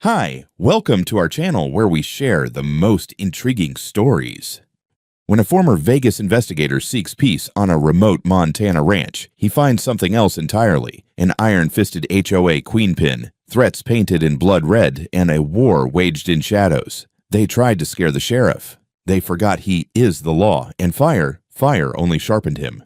Hi, welcome to our channel where we share the most intriguing stories. When a former Vegas investigator seeks peace on a remote Montana ranch, he finds something else entirely: an iron-fisted HOA queenpin, threats painted in blood red, and a war waged in shadows. They tried to scare the sheriff. They forgot he is the law, and fire only sharpened him.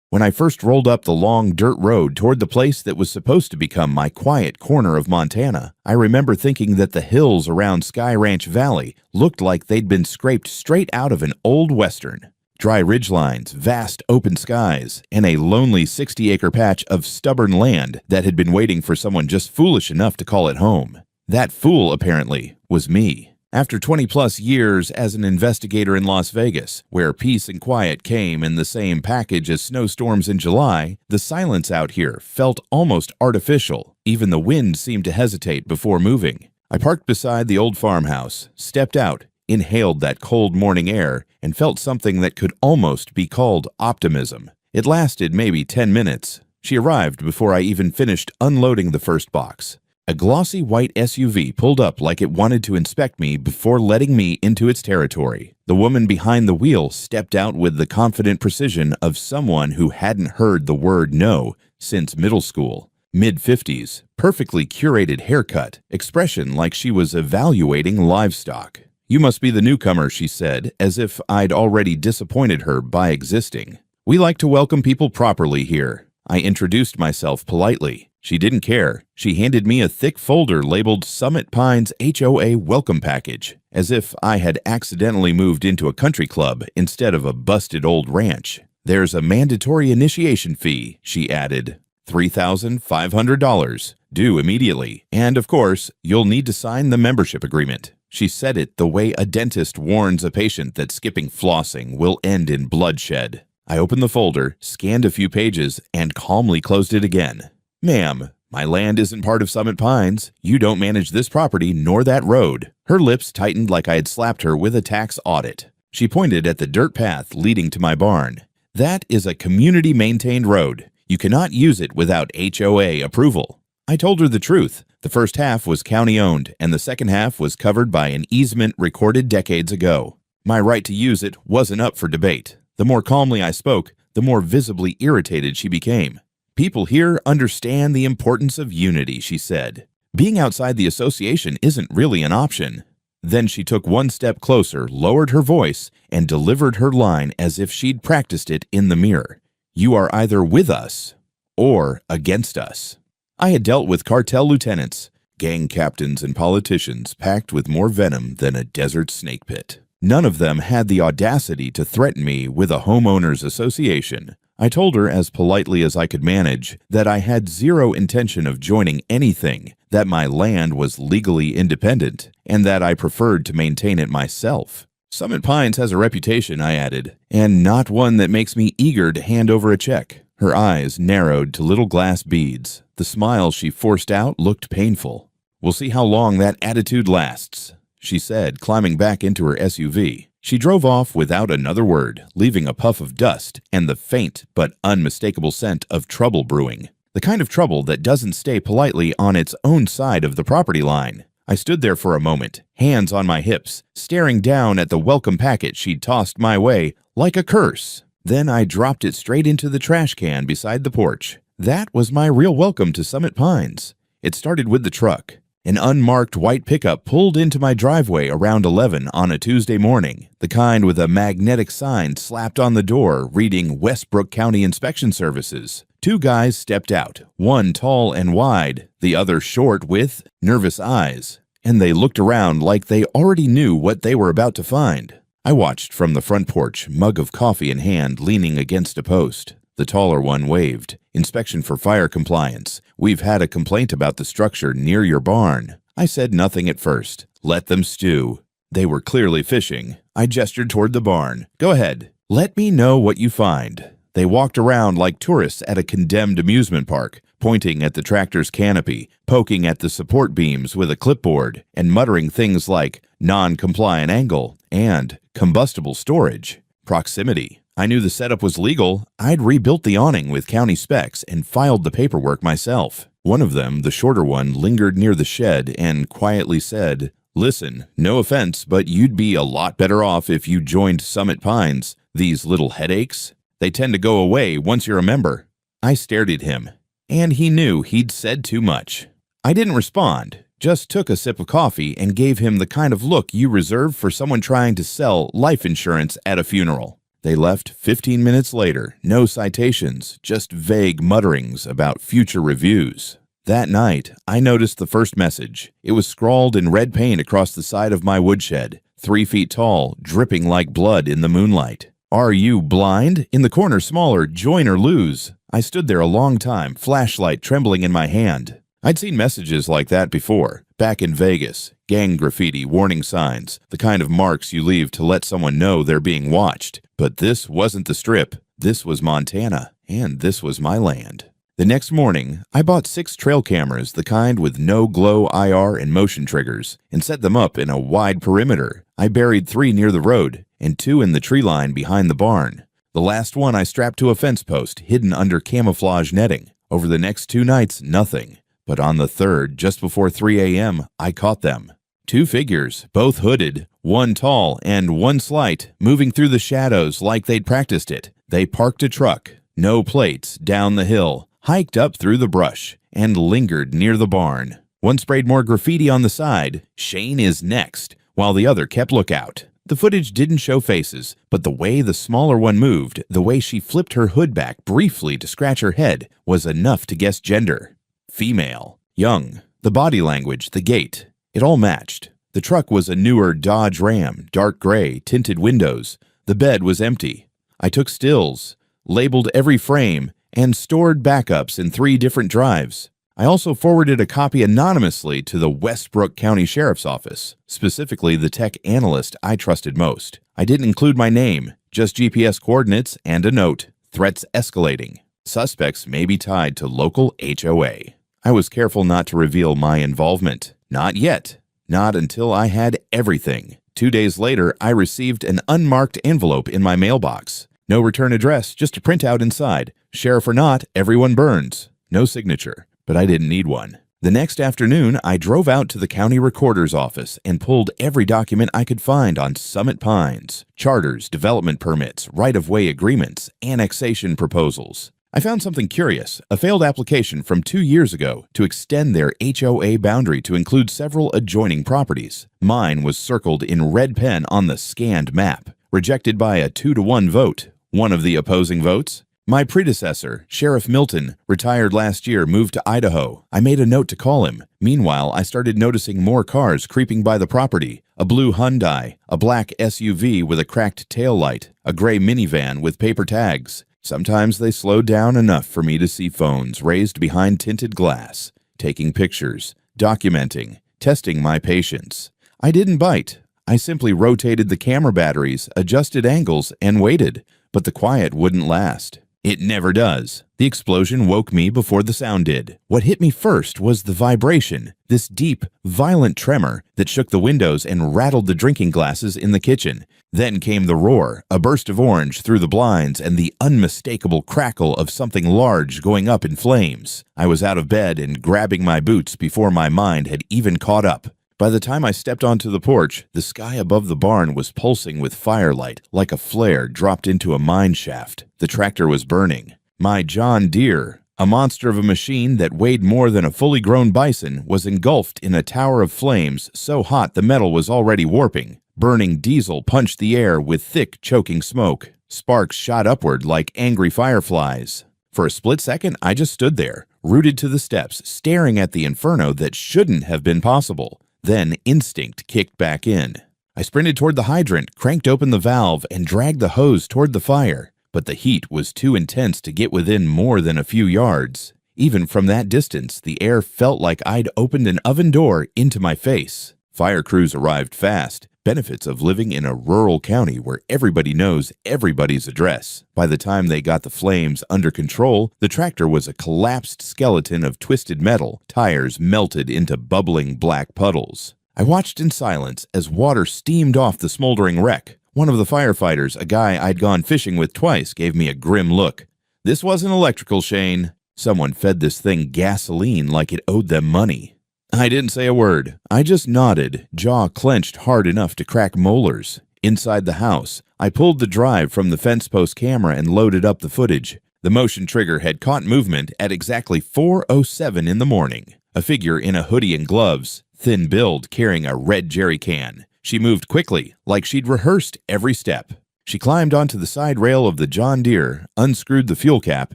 When I first rolled up the long dirt road toward the place that was supposed to become my quiet corner of Montana, I remember thinking that the hills around Sky Ranch Valley looked like they'd been scraped straight out of an old western. Dry ridgelines, vast open skies, and a lonely 60-acre patch of stubborn land that had been waiting for someone just foolish enough to call it home. That fool, apparently, was me. After 20-plus years as an investigator in Las Vegas, where peace and quiet came in the same package as snowstorms in July, the silence out here felt almost artificial. Even the wind seemed to hesitate before moving. I parked beside the old farmhouse, stepped out, inhaled that cold morning air, and felt something that could almost be called optimism. It lasted maybe 10 minutes. She arrived before I even finished unloading the first box. A glossy white SUV pulled up like it wanted to inspect me before letting me into its territory. The woman behind the wheel stepped out with the confident precision of someone who hadn't heard the word no since middle school. Mid-50s, perfectly curated haircut, expression like she was evaluating livestock. "You must be the newcomer," she said, as if I'd already disappointed her by existing. "We like to welcome people properly here." I introduced myself politely. She didn't care. She handed me a thick folder labeled Summit Pines HOA Welcome Package, as if I had accidentally moved into a country club instead of a busted old ranch. "There's a mandatory initiation fee," she added. $3,500, due immediately. "And of course, you'll need to sign the membership agreement." She said it the way a dentist warns a patient that skipping flossing will end in bloodshed. I opened the folder, scanned a few pages, and calmly closed it again. "Ma'am, my land isn't part of Summit Pines. You don't manage this property nor that road." Her lips tightened like I had slapped her with a tax audit. She pointed at the dirt path leading to my barn. "That is a community-maintained road. You cannot use it without HOA approval." I told her the truth. The first half was county-owned, and the second half was covered by an easement recorded decades ago. My right to use it wasn't up for debate. The more calmly I spoke, the more visibly irritated she became. "People here understand the importance of unity," she said. "Being outside the association isn't really an option." Then she took one step closer, lowered her voice, and delivered her line as if she'd practiced it in the mirror. "You are either with us or against us." I had dealt with cartel lieutenants, gang captains, and politicians packed with more venom than a desert snake pit. None of them had the audacity to threaten me with a homeowners association. I told her as politely as I could manage that I had zero intention of joining anything, that my land was legally independent, and that I preferred to maintain it myself. "Summit Pines has a reputation," I added, "and not one that makes me eager to hand over a check." Her eyes narrowed to little glass beads. The smile she forced out looked painful. "We'll see how long that attitude lasts," she said, climbing back into her SUV. She drove off without another word, leaving a puff of dust and the faint but unmistakable scent of trouble brewing. The kind of trouble that doesn't stay politely on its own side of the property line. I stood there for a moment, hands on my hips, staring down at the welcome packet she'd tossed my way like a curse. Then I dropped it straight into the trash can beside the porch. That was my real welcome to Summit Pines. It started with the truck. An unmarked white pickup pulled into my driveway around 11 on a Tuesday morning, the kind with a magnetic sign slapped on the door reading Westbrook County Inspection Services. Two guys stepped out, one tall and wide, the other short with nervous eyes, and they looked around like they already knew what they were about to find. I watched from the front porch, mug of coffee in hand, leaning against a post. The taller one waved. "Inspection for fire compliance. We've had a complaint about the structure near your barn." I said nothing at first. Let them stew. They were clearly fishing. I gestured toward the barn. "Go ahead. Let me know what you find." They walked around like tourists at a condemned amusement park, pointing at the tractor's canopy, poking at the support beams with a clipboard, and muttering things like non-compliant angle and combustible storage. Proximity. I knew the setup was legal. I'd rebuilt the awning with county specs and filed the paperwork myself. One of them, the shorter one, lingered near the shed and quietly said, "Listen, no offense, but you'd be a lot better off if you joined Summit Pines. These little headaches, they tend to go away once you're a member." I stared at him, and he knew he'd said too much. I didn't respond, just took a sip of coffee and gave him the kind of look you reserve for someone trying to sell life insurance at a funeral. They left 15 minutes later, no citations, just vague mutterings about future reviews. That night, I noticed the first message. It was scrawled in red paint across the side of my woodshed, 3 feet tall, dripping like blood in the moonlight. "Are you blind? In the corner smaller, join or lose." I stood there a long time, flashlight trembling in my hand. I'd seen messages like that before, back in Vegas. Gang graffiti, warning signs, the kind of marks you leave to let someone know they're being watched. But this wasn't the Strip. This was Montana, and this was my land. The next morning, I bought 6 trail cameras, the kind with no glow IR and motion triggers, and set them up in a wide perimeter. I buried 3 near the road, and 2 in the tree line behind the barn. The last one I strapped to a fence post, hidden under camouflage netting. Over the next 2 nights, nothing. But on the third, just before 3 a.m., I caught them. 2 figures, both hooded, one tall and one slight, moving through the shadows like they'd practiced it. They parked a truck, no plates, down the hill, hiked up through the brush, and lingered near the barn. One sprayed more graffiti on the side, "Shane is next," while the other kept lookout. The footage didn't show faces, but the way the smaller one moved, the way she flipped her hood back briefly to scratch her head, was enough to guess gender. Female. Young. The body language, the gait. It all matched. The truck was a newer Dodge Ram, dark gray, tinted windows. The bed was empty. I took stills, labeled every frame, and stored backups in 3 different drives. I also forwarded a copy anonymously to the Westbrook County Sheriff's Office, specifically the tech analyst I trusted most. I didn't include my name, just GPS coordinates and a note. Threats escalating. Suspects may be tied to local HOA. I was careful not to reveal my involvement. Not yet. Not until I had everything. 2 days later, I received an unmarked envelope in my mailbox. No return address, just a printout inside. Sheriff or not, everyone burns. No signature, but I didn't need one. The next afternoon, I drove out to the county recorder's office and pulled every document I could find on Summit Pines. Charters, development permits, right-of-way agreements, annexation proposals. I found something curious, a failed application from 2 years ago to extend their HOA boundary to include several adjoining properties. Mine was circled in red pen on the scanned map, rejected by a 2-to-1 vote. One of the opposing votes? My predecessor, Sheriff Milton, retired last year, moved to Idaho. I made a note to call him. Meanwhile, I started noticing more cars creeping by the property. A blue Hyundai, a black SUV with a cracked taillight, a gray minivan with paper tags. Sometimes they slowed down enough for me to see phones raised behind tinted glass, taking pictures, documenting, testing my patience. I didn't bite. I simply rotated the camera batteries, adjusted angles, and waited. But the quiet wouldn't last. It never does. The explosion woke me before the sound did. What hit me first was the vibration, this deep, violent tremor that shook the windows and rattled the drinking glasses in the kitchen. Then came the roar, a burst of orange through the blinds, and the unmistakable crackle of something large going up in flames. I was out of bed and grabbing my boots before my mind had even caught up. By the time I stepped onto the porch, the sky above the barn was pulsing with firelight, like a flare dropped into a mine shaft. The tractor was burning. My John Deere, a monster of a machine that weighed more than a fully grown bison, was engulfed in a tower of flames so hot the metal was already warping. Burning diesel punched the air with thick, choking smoke. Sparks shot upward like angry fireflies. For a split second, I just stood there, rooted to the steps, staring at the inferno that shouldn't have been possible. Then instinct kicked back in. I sprinted toward the hydrant, cranked open the valve, and dragged the hose toward the fire. But the heat was too intense to get within more than a few yards. Even from that distance, the air felt like I'd opened an oven door into my face. Fire crews arrived fast. Benefits of living in a rural county where everybody knows everybody's address. By the time they got the flames under control, the tractor was a collapsed skeleton of twisted metal, tires melted into bubbling black puddles. I watched in silence as water steamed off the smoldering wreck. One of the firefighters, a guy I'd gone fishing with twice, gave me a grim look. "This wasn't electrical, Shane." Someone fed this thing gasoline like it owed them money. I didn't say a word. I just nodded, jaw clenched hard enough to crack molars. Inside the house, I pulled the drive from the fence post camera and loaded up the footage. The motion trigger had caught movement at exactly 4:07 in the morning. A figure in a hoodie and gloves, thin build, carrying a red jerry can. She moved quickly, like she'd rehearsed every step. She climbed onto the side rail of the John Deere, unscrewed the fuel cap,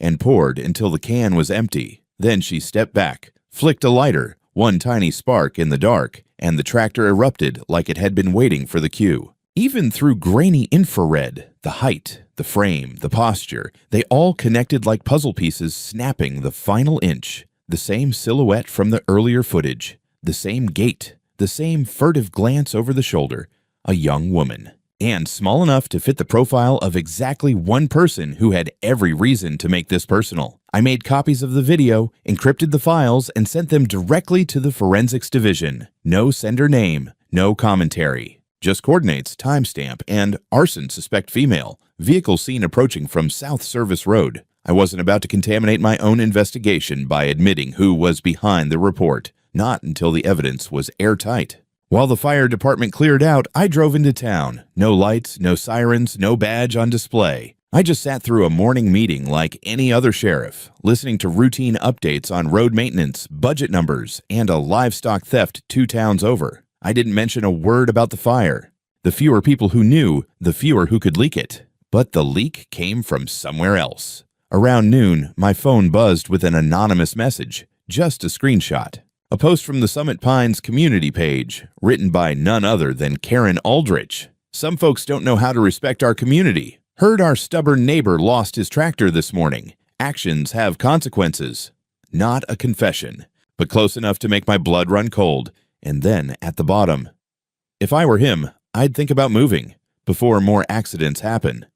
and poured until the can was empty. Then she stepped back, flicked a lighter, one tiny spark in the dark, and the tractor erupted like it had been waiting for the cue. Even through grainy infrared, the height, the frame, the posture, they all connected like puzzle pieces snapping the final inch. The same silhouette from the earlier footage, the same gait, the same furtive glance over the shoulder, a young woman. And small enough to fit the profile of exactly one person who had every reason to make this personal. I made copies of the video, encrypted the files, and sent them directly to the forensics division. No sender name, no commentary. Just coordinates, timestamp, and arson suspect female. Vehicle seen approaching from South Service Road. I wasn't about to contaminate my own investigation by admitting who was behind the report. Not until the evidence was airtight. While the fire department cleared out, I drove into town. No lights, no sirens, no badge on display. I just sat through a morning meeting like any other sheriff, listening to routine updates on road maintenance, budget numbers, and a livestock theft 2 towns over. I didn't mention a word about the fire. The fewer people who knew, the fewer who could leak it. But the leak came from somewhere else. Around noon, my phone buzzed with an anonymous message, just a screenshot. A post from the Summit Pines community page, written by none other than Karen Aldrich. Some folks don't know how to respect our community. Heard our stubborn neighbor lost his tractor this morning. Actions have consequences. Not a confession, but close enough to make my blood run cold. And then, at the bottom, if I were him, I'd think about moving before more accidents happen.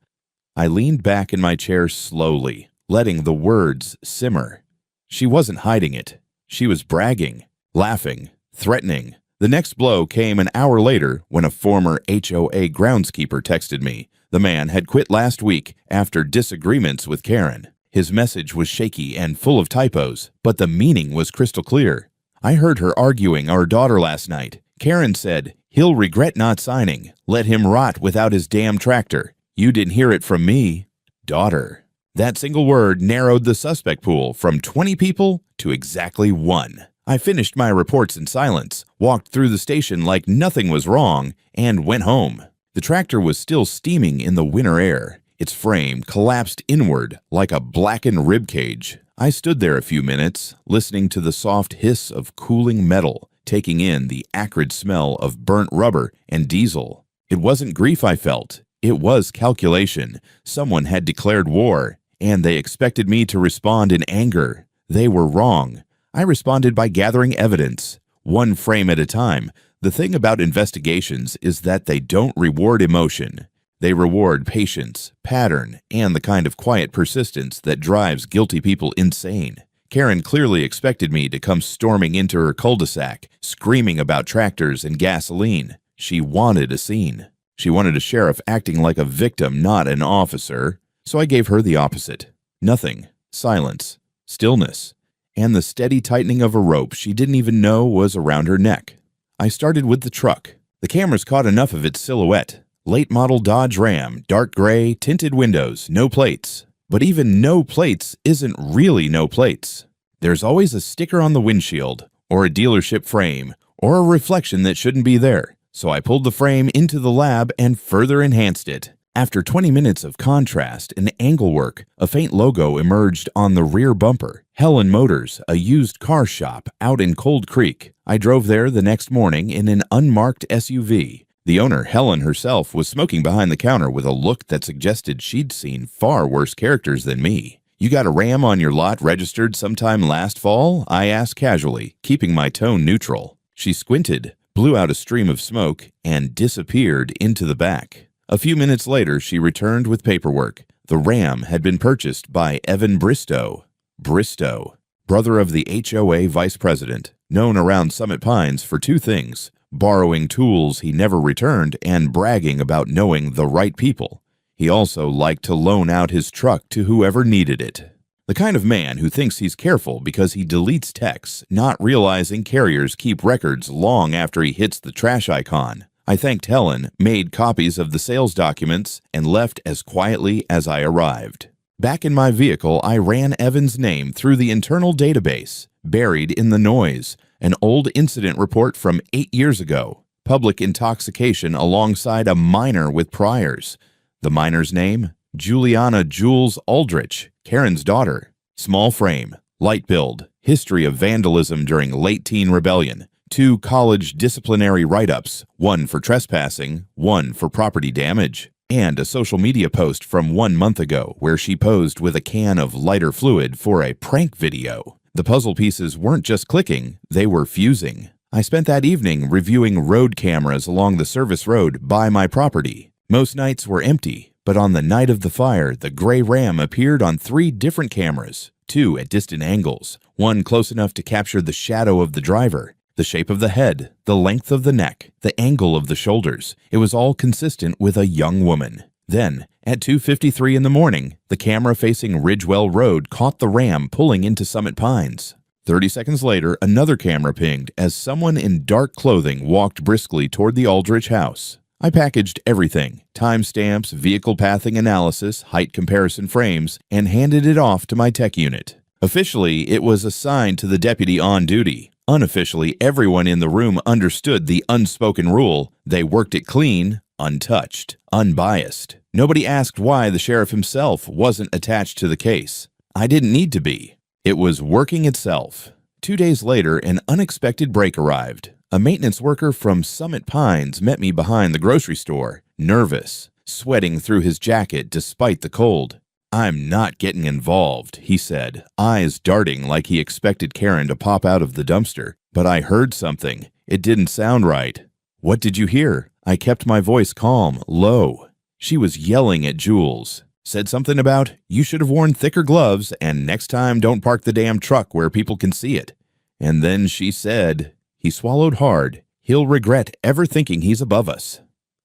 I leaned back in my chair slowly, letting the words simmer. She wasn't hiding it. She was bragging, laughing, threatening. The next blow came an hour later when a former HOA groundskeeper texted me. The man had quit last week after disagreements with Karen. His message was shaky and full of typos, but the meaning was crystal clear. I heard her arguing our daughter last night. Karen said, "He'll regret not signing. Let him rot without his damn tractor. You didn't hear it from me, daughter." That single word narrowed the suspect pool from 20 people to exactly 1. I finished my reports in silence, walked through the station like nothing was wrong, and went home. The tractor was still steaming in the winter air. Its frame collapsed inward like a blackened rib cage. I stood there a few minutes, listening to the soft hiss of cooling metal, taking in the acrid smell of burnt rubber and diesel. It wasn't grief I felt. It was calculation. Someone had declared war, and they expected me to respond in anger. They were wrong. I responded by gathering evidence, one frame at a time. The thing about investigations is that they don't reward emotion. They reward patience, pattern, and the kind of quiet persistence that drives guilty people insane. Karen clearly expected me to come storming into her cul-de-sac, screaming about tractors and gasoline. She wanted a scene. She wanted a sheriff acting like a victim, not an officer. So I gave her the opposite. Nothing. Silence. Stillness. And the steady tightening of a rope she didn't even know was around her neck. I started with the truck. The cameras caught enough of its silhouette. Late model Dodge Ram, dark gray, tinted windows, no plates. But even no plates isn't really no plates. There's always a sticker on the windshield, or a dealership frame, or a reflection that shouldn't be there. So I pulled the frame into the lab and further enhanced it. After 20 minutes of contrast and angle work, a faint logo emerged on the rear bumper. Helen Motors, a used car shop out in Cold Creek. I drove there the next morning in an unmarked SUV. The owner, Helen herself, was smoking behind the counter with a look that suggested she'd seen far worse characters than me. "You got a Ram on your lot registered sometime last fall?" I asked casually, keeping my tone neutral. She squinted, blew out a stream of smoke, and disappeared into the back. A few minutes later, she returned with paperwork. The Ram had been purchased by Evan Bristow. Bristow, brother of the HOA vice president, known around Summit Pines for 2 things: borrowing tools he never returned and bragging about knowing the right people. He also liked to loan out his truck to whoever needed it. The kind of man who thinks he's careful because he deletes texts, not realizing carriers keep records long after he hits the trash icon. I thanked Helen, made copies of the sales documents, and left as quietly as I arrived. Back in my vehicle, I ran Evan's name through the internal database. Buried in the noise, an old incident report from 8 years ago. Public intoxication alongside a minor with priors. The minor's name? Juliana Jules Aldrich, Karen's daughter. Small frame, light build, history of vandalism during late teen rebellion. 2 college disciplinary write-ups, 1 for trespassing, 1 for property damage. And a social media post from 1 month ago where she posed with a can of lighter fluid for a prank video. The puzzle pieces weren't just clicking, they were fusing. I spent that evening reviewing road cameras along the service road by my property. Most nights were empty, but on the night of the fire, the gray Ram appeared on 3 different cameras, 2 at distant angles, 1 close enough to capture the shadow of the driver, the shape of the head, the length of the neck, the angle of the shoulders. It was all consistent with a young woman. Then, at 2:53 in the morning, the camera facing Ridgewell Road caught the Ram pulling into Summit Pines. 30 seconds later, another camera pinged as someone in dark clothing walked briskly toward the Aldrich house. I packaged everything, timestamps, vehicle pathing analysis, height comparison frames, and handed it off to my tech unit. Officially, it was assigned to the deputy on duty. Unofficially, everyone in the room understood the unspoken rule. They worked it clean, untouched, unbiased. Nobody asked why the sheriff himself wasn't attached to the case. I didn't need to be. It was working itself. 2 days later, an unexpected break arrived. A maintenance worker from Summit Pines met me behind the grocery store, nervous, sweating through his jacket despite the cold. "I'm not getting involved," he said, eyes darting like he expected Karen to pop out of the dumpster. "But I heard something. It didn't sound right." "What did you hear?" I kept my voice calm, low. She was yelling at Jules. Said something about, "You should have worn thicker gloves, and next time don't park the damn truck where people can see it." And then she said, he swallowed hard, "He'll regret ever thinking he's above us."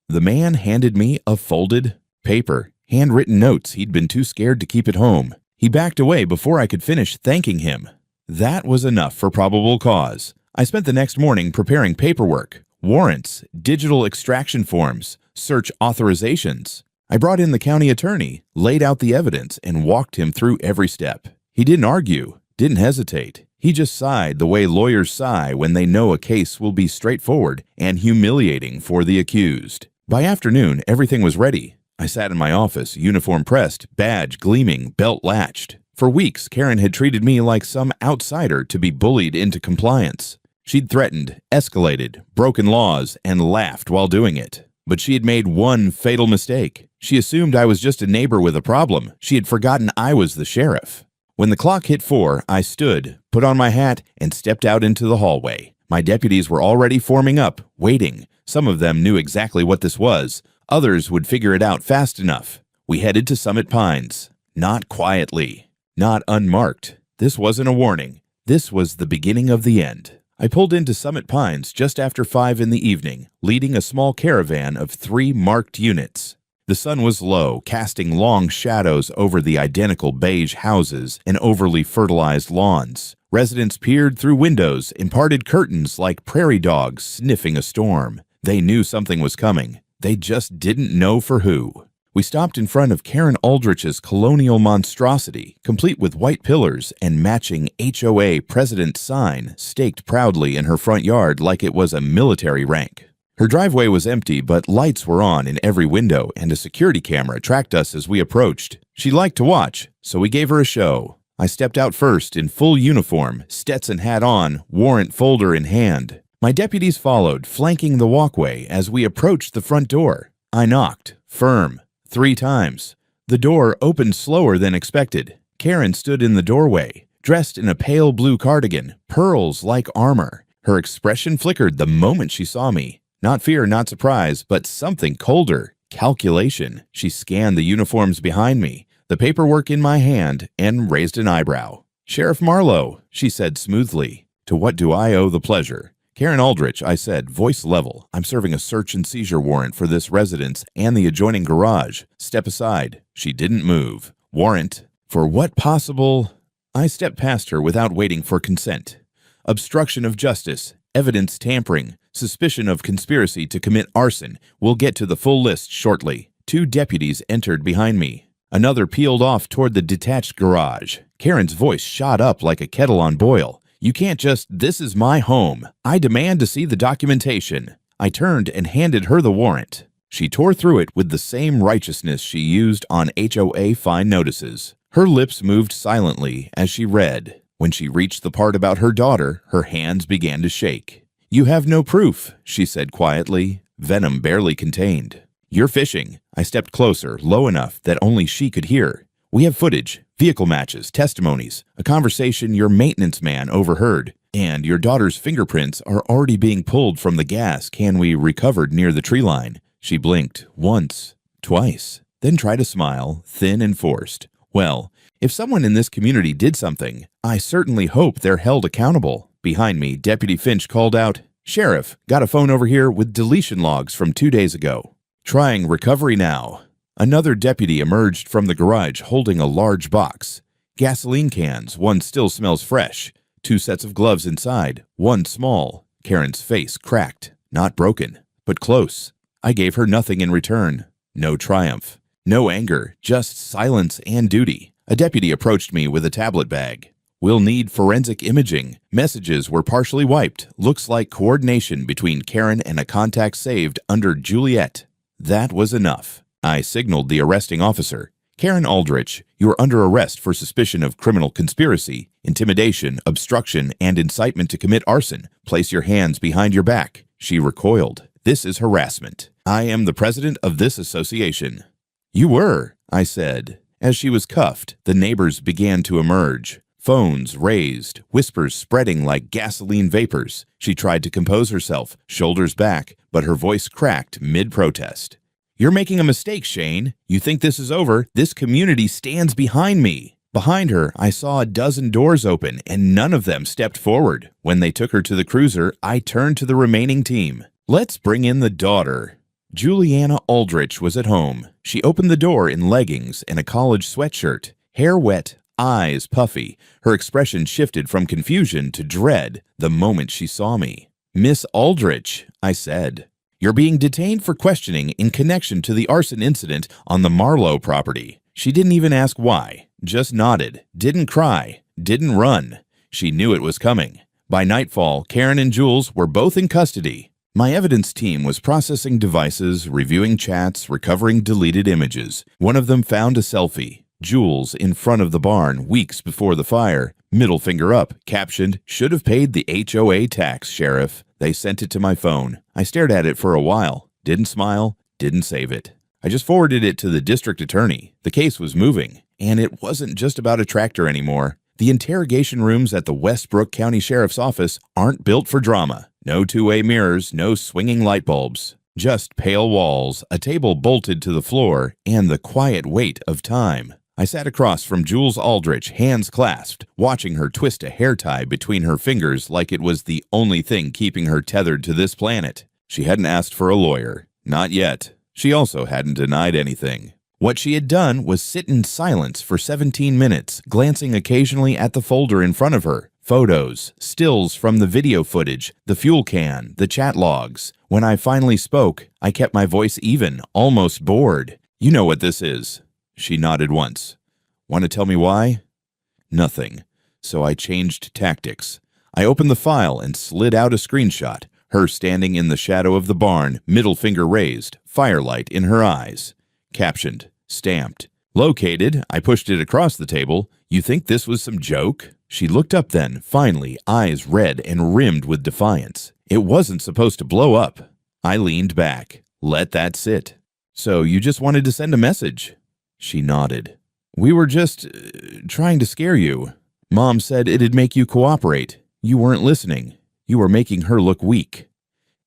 The man handed me a folded paper, handwritten notes he'd been too scared to keep at home. He backed away before I could finish thanking him. That was enough for probable cause. I spent the next morning preparing paperwork, warrants, digital extraction forms, search authorizations. I brought in the county attorney, laid out the evidence, and walked him through every step. He didn't argue, didn't hesitate. He just sighed the way lawyers sigh when they know a case will be straightforward and humiliating for the accused. By afternoon, everything was ready. I sat in my office, uniform pressed, badge gleaming, belt latched. For weeks, Karen had treated me like some outsider to be bullied into compliance. She'd threatened, escalated, broken laws, and laughed while doing it. But she had made one fatal mistake. She assumed I was just a neighbor with a problem. She had forgotten I was the sheriff. When the clock hit 4, I stood, put on my hat, and stepped out into the hallway. My deputies were already forming up, waiting. Some of them knew exactly what this was. Others would figure it out fast enough. We headed to Summit Pines. Not quietly. Not unmarked. This wasn't a warning. This was the beginning of the end. I pulled into Summit Pines just after 5 in the evening, leading a small caravan of 3 marked units. The sun was low, casting long shadows over the identical beige houses and overly fertilized lawns. Residents peered through windows and parted curtains like prairie dogs sniffing a storm. They knew something was coming. They just didn't know for who. We stopped in front of Karen Aldrich's colonial monstrosity, complete with white pillars and matching HOA president sign staked proudly in her front yard like it was a military rank. Her driveway was empty, but lights were on in every window, and a security camera tracked us as we approached. She liked to watch, so we gave her a show. I stepped out first in full uniform, Stetson hat on, warrant folder in hand. My deputies followed, flanking the walkway as we approached the front door. I knocked, firm, 3 times. The door opened slower than expected. Karen stood in the doorway, dressed in a pale blue cardigan, pearls like armor. Her expression flickered the moment she saw me. Not fear, not surprise, but something colder, calculation. She scanned the uniforms behind me, the paperwork in my hand, and raised an eyebrow. "Sheriff Marlowe," she said smoothly. "To what do I owe the pleasure?" "Karen Aldrich," I said, voice level. "I'm serving a search and seizure warrant for this residence and the adjoining garage. Step aside." She didn't move. "Warrant." For what possible? I stepped past her without waiting for consent. Obstruction of justice, evidence tampering, suspicion of conspiracy to commit arson. We'll get to the full list shortly. 2 deputies entered behind me. Another peeled off toward the detached garage. Karen's voice shot up like a kettle on boil. You can't just, this is my home. I demand to see the documentation. I turned and handed her the warrant. She tore through it with the same righteousness she used on HOA fine notices. Her lips moved silently as she read. When she reached the part about her daughter, her hands began to shake. You have no proof, she said quietly, venom barely contained. You're fishing. I stepped closer, low enough that only she could hear. We have footage, vehicle matches, testimonies, a conversation your maintenance man overheard, and your daughter's fingerprints are already being pulled from the gas can we recovered near the tree line. She blinked once, twice, then tried a smile, thin and forced. Well, if someone in this community did something, I certainly hope they're held accountable. Behind me, Deputy Finch called out, Sheriff, got a phone over here with deletion logs from 2 days ago. Trying recovery now. Another deputy emerged from the garage holding a large box. Gasoline cans, one still smells fresh. 2 sets of gloves inside, one small. Karen's face cracked, not broken, but close. I gave her nothing in return. No triumph. No anger, just silence and duty. A deputy approached me with a tablet bag. We'll need forensic imaging. Messages were partially wiped. Looks like coordination between Karen and a contact saved under Juliet. That was enough. I signaled the arresting officer. Karen Aldrich, you are under arrest for suspicion of criminal conspiracy, intimidation, obstruction, and incitement to commit arson. Place your hands behind your back. She recoiled. This is harassment. I am the president of this association. You were, I said. As she was cuffed, the neighbors began to emerge. Phones raised, whispers spreading like gasoline vapors. She tried to compose herself, shoulders back, but her voice cracked mid-protest. You're making a mistake, Shane. You think this is over? This community stands behind me. Behind her, I saw a dozen doors open, and none of them stepped forward. When they took her to the cruiser, I turned to the remaining team. Let's bring in the daughter. Juliana Aldrich was at home. She opened the door in leggings and a college sweatshirt, hair wet, eyes puffy. Her expression shifted from confusion to dread the moment she saw me. Miss Aldrich, I said. You're being detained for questioning in connection to the arson incident on the Marlowe property. She didn't even ask why, just nodded, didn't cry, didn't run. She knew it was coming. By nightfall, Karen and Jules were both in custody. My evidence team was processing devices, reviewing chats, recovering deleted images. One of them found a selfie. Jules in front of the barn weeks before the fire, middle finger up, captioned, should have paid the HOA tax, Sheriff. They sent it to my phone. I stared at it for a while, didn't smile, didn't save it. I just forwarded it to the district attorney. The case was moving, and it wasn't just about a tractor anymore. The interrogation rooms at the Westbrook County Sheriff's Office aren't built for drama. No two-way mirrors, no swinging light bulbs. Just pale walls, a table bolted to the floor, and the quiet weight of time. I sat across from Jules Aldrich, hands clasped, watching her twist a hair tie between her fingers like it was the only thing keeping her tethered to this planet. She hadn't asked for a lawyer. Not yet. She also hadn't denied anything. What she had done was sit in silence for 17 minutes, glancing occasionally at the folder in front of her. Photos, stills from the video footage, the fuel can, the chat logs. When I finally spoke, I kept my voice even, almost bored. You know what this is. She nodded once. Want to tell me why? Nothing. So I changed tactics. I opened the file and slid out a screenshot. Her standing in the shadow of the barn, middle finger raised, firelight in her eyes. Captioned, stamped. Located, I pushed it across the table. You think this was some joke? She looked up then, finally, eyes red and rimmed with defiance. It wasn't supposed to blow up. I leaned back. Let that sit. So you just wanted to send a message? She nodded. We were just trying to scare you. Mom said it'd make you cooperate. You weren't listening. You were making her look weak.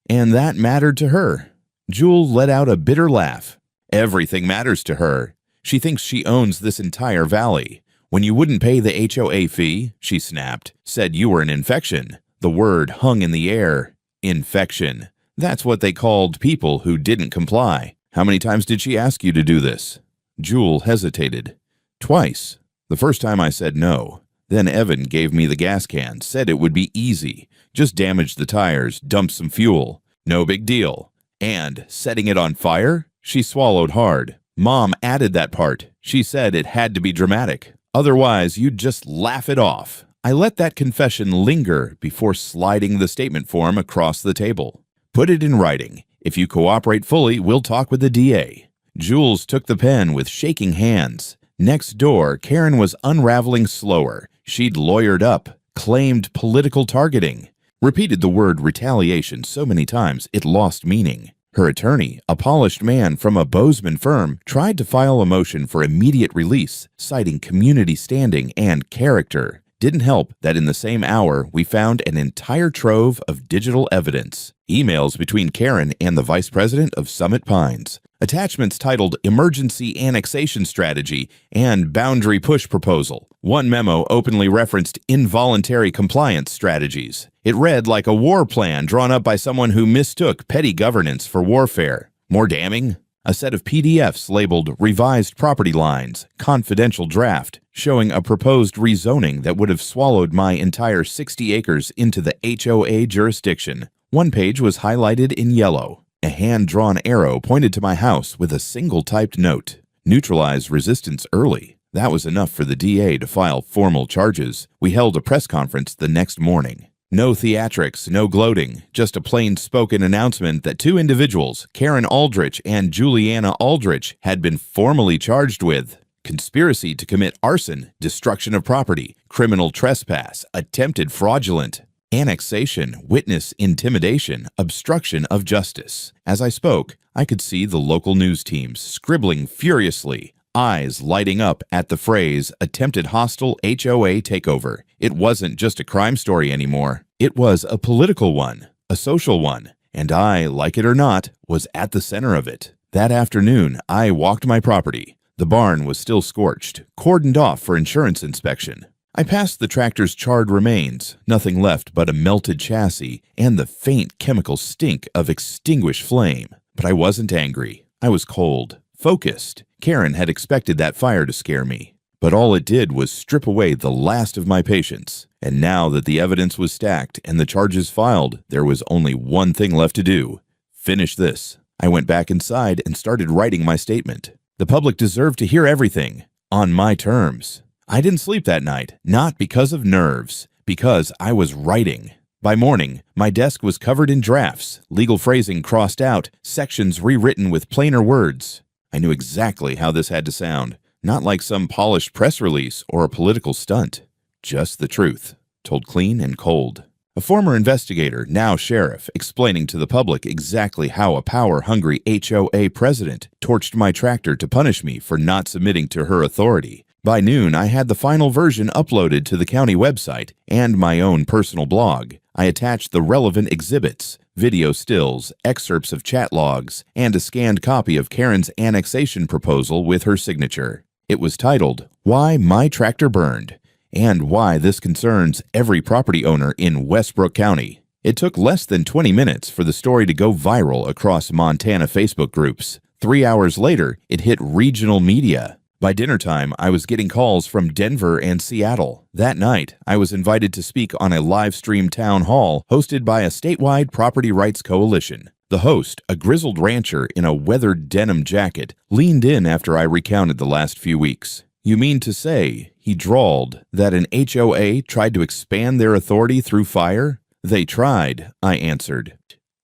And that mattered to her. Jewel let out a bitter laugh. Everything matters to her. She thinks she owns this entire valley. When you wouldn't pay the HOA fee, she snapped, said you were an infection. The word hung in the air. Infection. That's what they called people who didn't comply. How many times did she ask you to do this? Jewel hesitated. Twice. The first time I said no. Then Evan gave me the gas can, said it would be easy. Just damage the tires, dump some fuel. No big deal. And setting it on fire? She swallowed hard. Mom added that part. She said it had to be dramatic. Otherwise, you'd just laugh it off. I let that confession linger before sliding the statement form across the table. Put it in writing. If you cooperate fully, we'll talk with the DA. Jules took the pen with shaking hands. Next door, Karen was unraveling slower. She'd lawyered up, claimed political targeting, repeated the word retaliation so many times it lost meaning. Her attorney, a polished man from a Bozeman firm, tried to file a motion for immediate release, citing community standing and character. Didn't help that in the same hour we found an entire trove of digital evidence. Emails between Karen and the vice president of Summit Pines. Attachments titled Emergency Annexation Strategy and Boundary Push Proposal. One memo openly referenced involuntary compliance strategies. It read like a war plan drawn up by someone who mistook petty governance for warfare. More damning? A set of PDFs labeled Revised Property Lines, Confidential Draft, showing a proposed rezoning that would have swallowed my entire 60 acres into the HOA jurisdiction. One page was highlighted in yellow. A hand-drawn arrow pointed to my house with a single typed note. Neutralize resistance early. That was enough for the DA to file formal charges. We held a press conference the next morning. No theatrics, no gloating, just a plain-spoken announcement that two individuals, Karen Aldrich and Juliana Aldrich, had been formally charged with conspiracy to commit arson, destruction of property, criminal trespass, attempted fraudulent, annexation, witness intimidation, obstruction of justice. As I spoke, I could see the local news teams scribbling furiously, eyes lighting up at the phrase attempted hostile HOA takeover. It wasn't just a crime story anymore. It was a political one, a social one, and I, like it or not, was at the center of it. That afternoon, I walked my property. The barn was still scorched, cordoned off for insurance inspection. I passed the tractor's charred remains, nothing left but a melted chassis and the faint chemical stink of extinguished flame. But I wasn't angry. I was cold, focused. Karen had expected that fire to scare me. But all it did was strip away the last of my patience. And now that the evidence was stacked and the charges filed, there was only one thing left to do. Finish this. I went back inside and started writing my statement. The public deserved to hear everything, on my terms. I didn't sleep that night, not because of nerves, because I was writing. By morning, my desk was covered in drafts, legal phrasing crossed out, sections rewritten with plainer words. I knew exactly how this had to sound, not like some polished press release or a political stunt. Just the truth, told clean and cold. A former investigator, now sheriff, explaining to the public exactly how a power-hungry HOA president torched my tractor to punish me for not submitting to her authority. By noon, I had the final version uploaded to the county website and my own personal blog. I attached the relevant exhibits, video stills, excerpts of chat logs, and a scanned copy of Karen's annexation proposal with her signature. It was titled, Why My Tractor Burned, and Why This Concerns Every Property Owner in Westbrook County. It took less than 20 minutes for the story to go viral across Montana Facebook groups. 3 hours later, it hit regional media. By dinner time, I was getting calls from Denver and Seattle. That night, I was invited to speak on a live-stream town hall hosted by a statewide property rights coalition. The host, a grizzled rancher in a weathered denim jacket, leaned in after I recounted the last few weeks. You mean to say, he drawled, that an HOA tried to expand their authority through fire? They tried, I answered.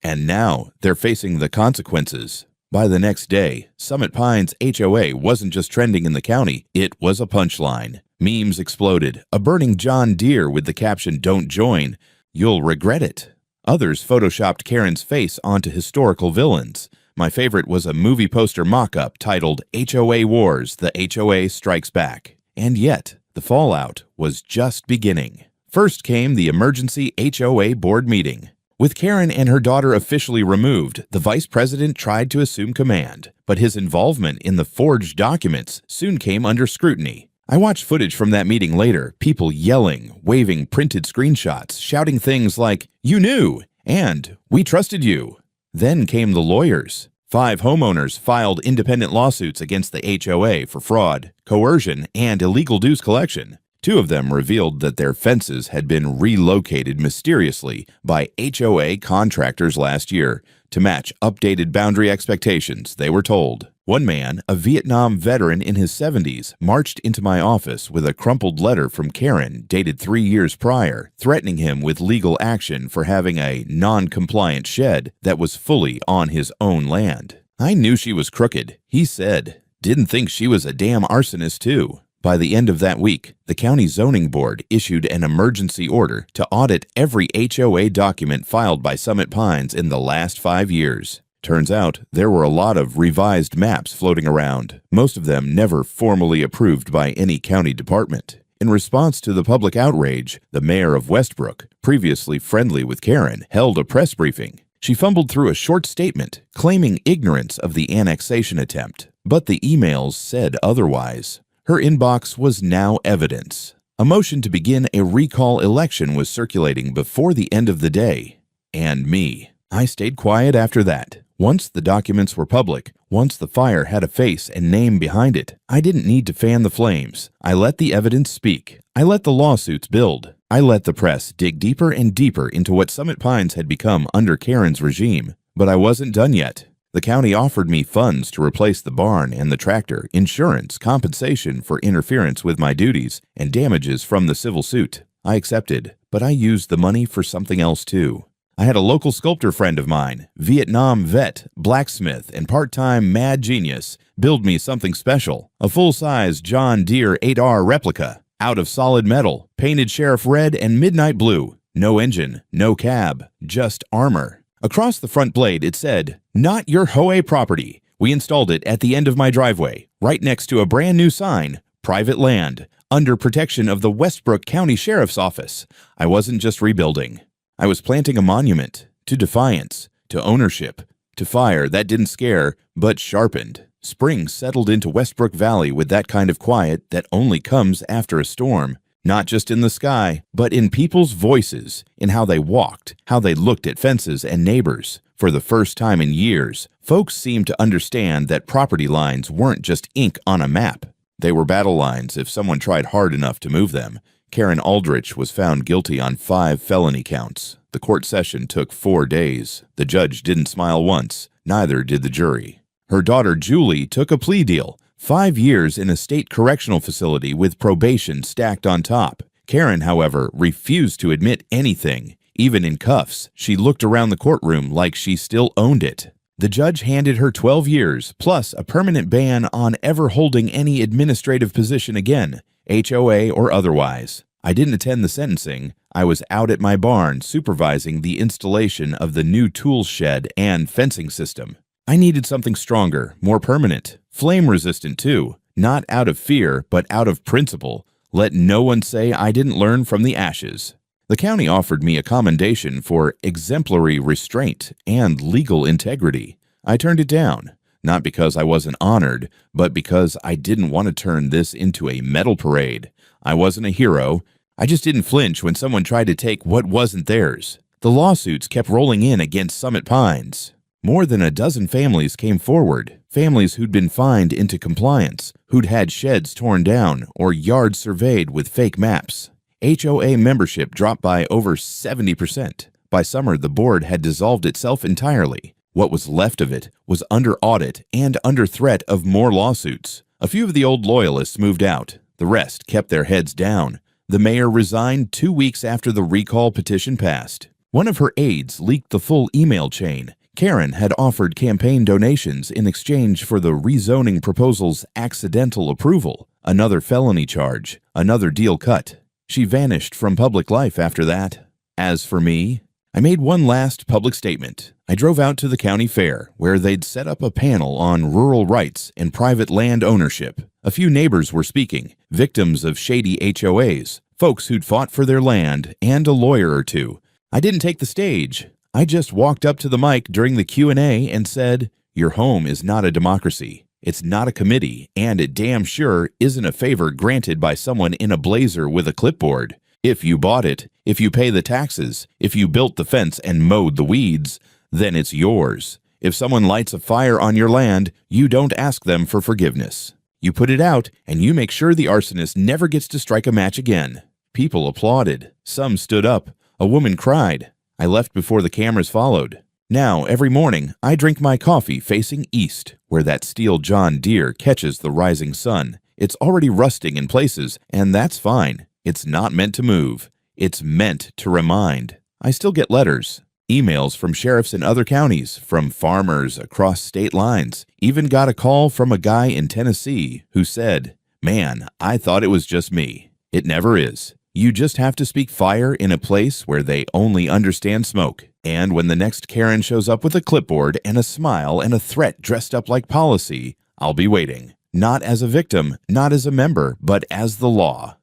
And now they're facing the consequences. By the next day, Summit Pines HOA wasn't just trending in the county, it was a punchline. Memes exploded, a burning John Deere with the caption, "Don't join, you'll regret it." Others photoshopped Karen's face onto historical villains. My favorite was a movie poster mock-up titled HOA Wars, the HOA Strikes Back. And yet, the fallout was just beginning. First came the emergency HOA board meeting. With Karen and her daughter officially removed, the vice president tried to assume command, but his involvement in the forged documents soon came under scrutiny. I watched footage from that meeting later, people yelling, waving printed screenshots, shouting things like, "You knew!" and "We trusted you." Then came the lawyers. 5 homeowners filed independent lawsuits against the HOA for fraud, coercion, and illegal dues collection. 2 of them revealed that their fences had been relocated mysteriously by HOA contractors last year to match updated boundary expectations, they were told. One man, a Vietnam veteran in his 70s, marched into my office with a crumpled letter from Karen dated 3 years prior, threatening him with legal action for having a non-compliant shed that was fully on his own land. I knew she was crooked, he said. Didn't think she was a damn arsonist too. By the end of that week, the county zoning board issued an emergency order to audit every HOA document filed by Summit Pines in the last 5 years. Turns out, there were a lot of revised maps floating around, most of them never formally approved by any county department. In response to the public outrage, the mayor of Westbrook, previously friendly with Karen, held a press briefing. She fumbled through a short statement, claiming ignorance of the annexation attempt, but the emails said otherwise. Her inbox was now evidence. A motion to begin a recall election was circulating before the end of the day. And me. I stayed quiet after that. Once the documents were public, once the fire had a face and name behind it, I didn't need to fan the flames. I let the evidence speak. I let the lawsuits build. I let the press dig deeper and deeper into what Summit Pines had become under Karen's regime. But I wasn't done yet. The county offered me funds to replace the barn and the tractor, insurance, compensation for interference with my duties, and damages from the civil suit. I accepted, but I used the money for something else too. I had a local sculptor friend of mine, Vietnam vet, blacksmith, and part-time mad genius, build me something special, a full-size John Deere 8R replica, out of solid metal, painted sheriff red and midnight blue, no engine, no cab, just armor. Across the front blade it said, "Not your HOA property." We installed it at the end of my driveway, right next to a brand new sign, "Private Land," under protection of the Westbrook County Sheriff's Office. I wasn't just rebuilding. I was planting a monument to defiance, to ownership, to fire that didn't scare, but sharpened. Spring settled into Westbrook Valley with that kind of quiet that only comes after a storm, not just in the sky, but in people's voices, in how they walked, how they looked at fences and neighbors. For the first time in years, folks seemed to understand that property lines weren't just ink on a map. They were battle lines if someone tried hard enough to move them. Karen Aldrich was found guilty on 5 felony counts. The court session took 4 days. The judge didn't smile once, neither did the jury. Her daughter Julie took a plea deal, 5 years in a state correctional facility with probation stacked on top. Karen, however, refused to admit anything. Even in cuffs, she looked around the courtroom like she still owned it. The judge handed her 12 years, plus a permanent ban on ever holding any administrative position again, HOA or otherwise. I didn't attend the sentencing. I was out at my barn supervising the installation of the new tool shed and fencing system. I needed something stronger, more permanent, flame-resistant too, not out of fear, but out of principle. Let no one say I didn't learn from the ashes. The county offered me a commendation for exemplary restraint and legal integrity. I turned it down, not because I wasn't honored, but because I didn't want to turn this into a medal parade. I wasn't a hero. I just didn't flinch when someone tried to take what wasn't theirs. The lawsuits kept rolling in against Summit Pines. More than a dozen families came forward, families who'd been fined into compliance, who'd had sheds torn down or yards surveyed with fake maps. HOA membership dropped by over 70%. By summer, the board had dissolved itself entirely. What was left of it was under audit and under threat of more lawsuits. A few of the old loyalists moved out. The rest kept their heads down. The mayor resigned 2 weeks after the recall petition passed. One of her aides leaked the full email chain. Karen had offered campaign donations in exchange for the rezoning proposal's accidental approval, another felony charge, another deal cut. She vanished from public life after that. As for me, I made one last public statement. I drove out to the county fair, where they'd set up a panel on rural rights and private land ownership. A few neighbors were speaking, victims of shady HOAs, folks who'd fought for their land, and a lawyer or two. I didn't take the stage. I just walked up to the mic during the Q&A and said, "Your home is not a democracy. It's not a committee, and it damn sure isn't a favor granted by someone in a blazer with a clipboard. If you bought it, if you pay the taxes, if you built the fence and mowed the weeds, then it's yours. If someone lights a fire on your land, you don't ask them for forgiveness. You put it out, and you make sure the arsonist never gets to strike a match again. People applauded. Some stood up. A woman cried. I left before the cameras followed. Now, every morning, I drink my coffee facing east, where that steel John Deere catches the rising sun. It's already rusting in places, and that's fine. It's not meant to move. It's meant to remind. I still get letters, emails from sheriffs in other counties, from farmers across state lines. Even got a call from a guy in Tennessee who said, "Man, I thought it was just me." It never is. You just have to speak fire in a place where they only understand smoke. And when the next Karen shows up with a clipboard and a smile and a threat dressed up like policy, I'll be waiting. Not as a victim, not as a member, but as the law.